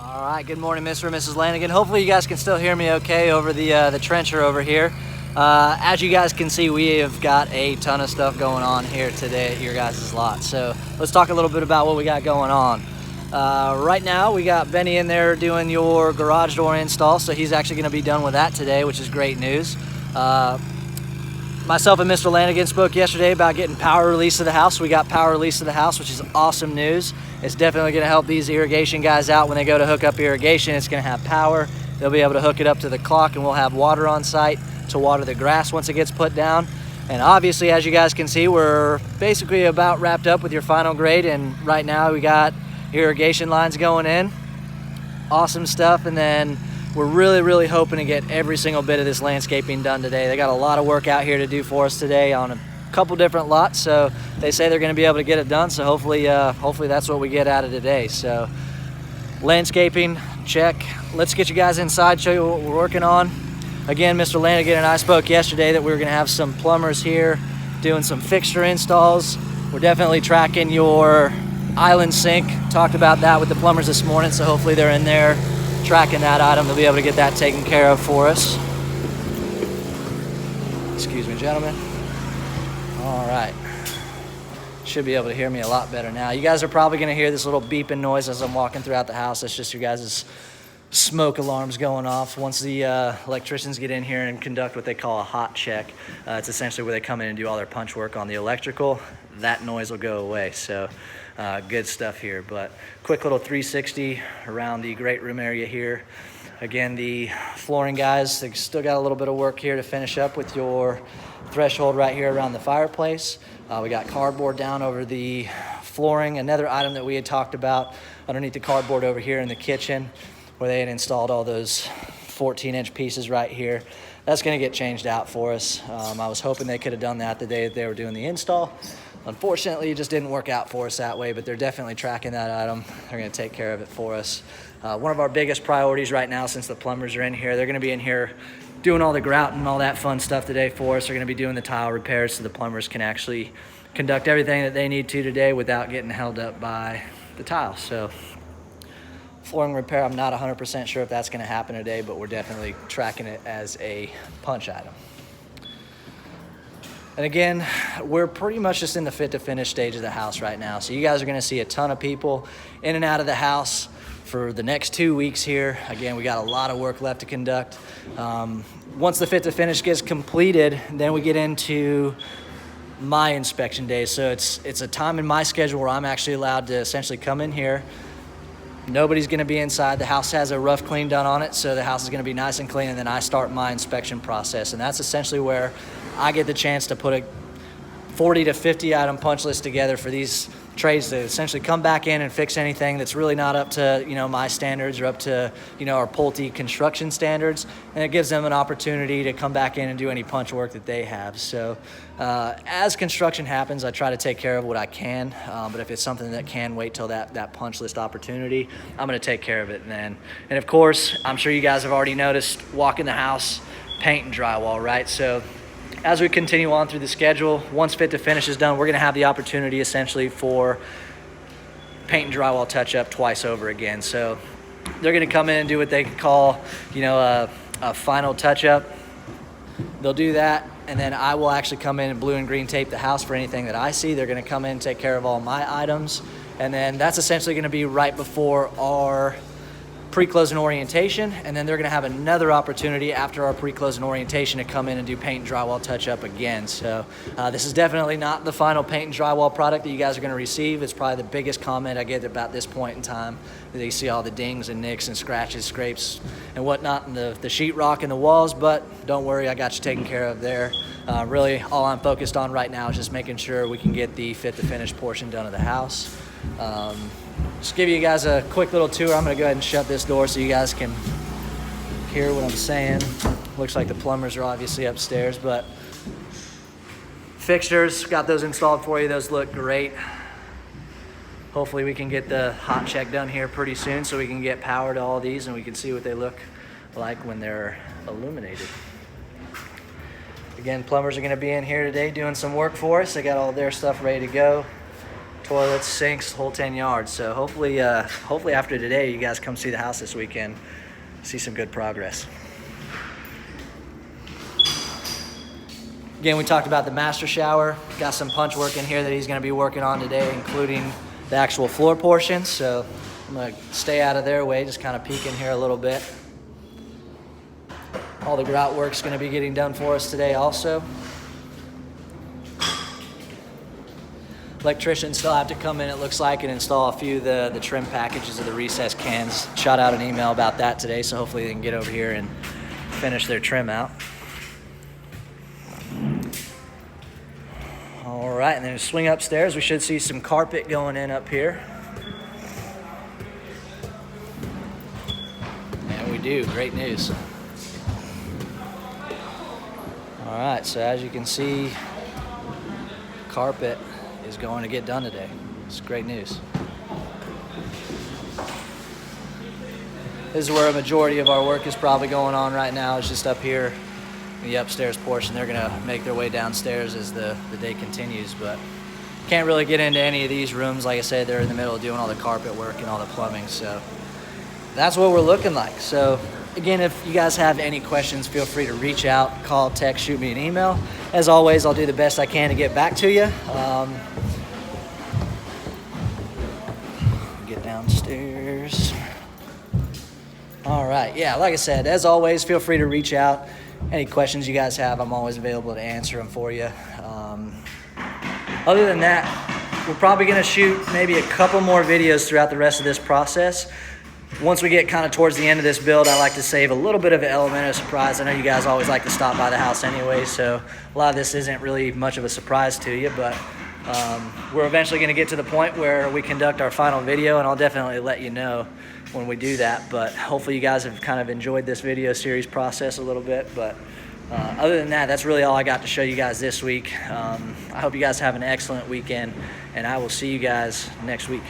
All right, good morning, Mr. and Mrs. Lanigan. Hopefully you guys can still hear me okay over the trencher over here. As you guys can see, we have got a ton of stuff going on here today at your guys' lot. So let's talk a little bit about what we got going on. Right now, we got Benny in there doing your garage door install, so he's actually gonna be done with that today, which is great news. Myself and Mr. Lanigan spoke yesterday about getting power release to the house. We got power release to the house, which is awesome news. It's definitely gonna help these irrigation guys out when they go to hook up irrigation. It's gonna have power. They'll be able to hook it up to the clock, and we'll have water on site to water the grass once it gets put down. And obviously, as you guys can see, we're basically about wrapped up with your final grade, and right now we got irrigation lines going in. Awesome stuff. And then we're really hoping to get every single bit of this landscaping done today. They got a lot of work out here to do for us today on a couple different lots, so they say they're going to be able to get it done. So hopefully that's what we get out of today. So landscaping check. Let's get you guys inside, show you what we're working on. Again, Mr. Lanigan and I spoke yesterday that we were going to have some plumbers here doing some fixture installs. We're definitely tracking your island sink. Talked about that with the plumbers this morning, so hopefully they're in there tracking that item. They'll be able to get that taken care of for us. Excuse me, gentlemen. All right. Should be able to hear me a lot better now. You guys are probably going to hear this little beeping noise as I'm walking throughout the house. That's just your guys' smoke alarms going off. Once the electricians get in here and conduct what they call a hot check, it's essentially where they come in and do all their punch work on the electrical. That noise will go away. So good stuff here. But quick little 360 around the great room area here. Again, the flooring guys, they still got a little bit of work here to finish up with your threshold right here around the fireplace. We got cardboard down over the flooring. Another item that we had talked about underneath the cardboard over here in the kitchen, where they had installed all those 14-inch pieces right here. That's going to get changed out for us. I was hoping they could have done that the day that they were doing the install. Unfortunately, it just didn't work out for us that way, but they're definitely tracking that item. They're going to take care of it for us. One of our biggest priorities right now, since the plumbers are in here, they're going to be in here doing all the grouting and all that fun stuff today for us. They're going to be doing the tile repairs so the plumbers can actually conduct everything that they need to today without getting held up by the tile. So flooring repair, I'm not 100% sure if that's going to happen today, but we're definitely tracking it as a punch item. And again, we're pretty much just in the fit to finish stage of the house right now. So you guys are going to see a ton of people in and out of the house for the next 2 weeks here. Again, we got a lot of work left to conduct. Once the fit to finish gets completed, then we get into my inspection days. So it's a time in my schedule where I'm actually allowed to essentially come in here. Nobody's going to be inside. The house has a rough clean done on it, so the house is going to be nice and clean, and then I start my inspection process. And that's essentially where I get the chance to put a 40 to 50 item punch list together for these trades to essentially come back in and fix anything that's really not up to, my standards or up to, our Pulte construction standards. And it gives them an opportunity to come back in and do any punch work that they have. So as construction happens, I try to take care of what I can. But if it's something that can wait till that punch list opportunity, I'm going to take care of it then. And of course, I'm sure you guys have already noticed, walking the house, paint and drywall, right? So as we continue on through the schedule, once fit to finish is done, we're going to have the opportunity essentially for paint and drywall touch up twice over again. So they're going to come in and do what they call, a final touch up. They'll do that, and then I will actually come in and blue and green tape the house for anything that I see. They're going to come in and take care of all my items, and then that's essentially going to be right before our pre-closing orientation, and then they're going to have another opportunity after our pre-closing orientation to come in and do paint and drywall touch-up again. So this is definitely not the final paint and drywall product that you guys are going to receive. It's probably the biggest comment I get about this point in time. You see all the dings and nicks and scratches, scrapes, and whatnot in the sheetrock and the walls, but don't worry, I got you taken care of there. Really, all I'm focused on right now is just making sure we can get the fit-to-finish portion done of the house. Just give you guys a quick little tour. I'm going to go ahead and shut this door so you guys can hear what I'm saying. Looks like the plumbers are obviously upstairs, but fixtures, got those installed for you. Those look great. Hopefully we can get the hot check done here pretty soon so we can get power to all these and we can see what they look like when they're illuminated. Again, plumbers are going to be in here today doing some work for us. They got all their stuff ready to go. toilets, sinks, whole 10 yards. So hopefully after today, you guys come see the house this weekend, see some good progress. Again, we talked about the master shower. Got some punch work in here that he's gonna be working on today, including the actual floor portions. So I'm gonna stay out of their way, just kind of peek in here a little bit. All the grout work's gonna be getting done for us today also. Electricians still have to come in, it looks like, and install a few of the trim packages of the recessed cans. Shot out an email about that today, so hopefully they can get over here and finish their trim out. All right, and then swing upstairs. We should see some carpet going in up here. And we do, great news. All right, so as you can see, carpet is going to get done today. It's great news. This is where a majority of our work is probably going on right now. It's just up here in the upstairs portion. They're gonna make their way downstairs as the day continues, but can't really get into any of these rooms. Like I said, they're in the middle of doing all the carpet work and all the plumbing, so that's what we're looking like. So again, if you guys have any questions, feel free to reach out, call, text, shoot me an email. As always, I'll do the best I can to get back to you. Get downstairs. All right, yeah, like I said, as always, feel free to reach out. Any questions you guys have, I'm always available to answer them for you. Other than that, we're probably gonna shoot maybe a couple more videos throughout the rest of this process. Once we get kind of towards the end of this build, I like to save a little bit of an element of surprise. I know you guys always like to stop by the house anyway, so a lot of this isn't really much of a surprise to you, but we're eventually gonna get to the point where we conduct our final video, and I'll definitely let you know when we do that. But hopefully you guys have kind of enjoyed this video series process a little bit. But other than that, that's really all I got to show you guys this week. I hope you guys have an excellent weekend, and I will see you guys next week.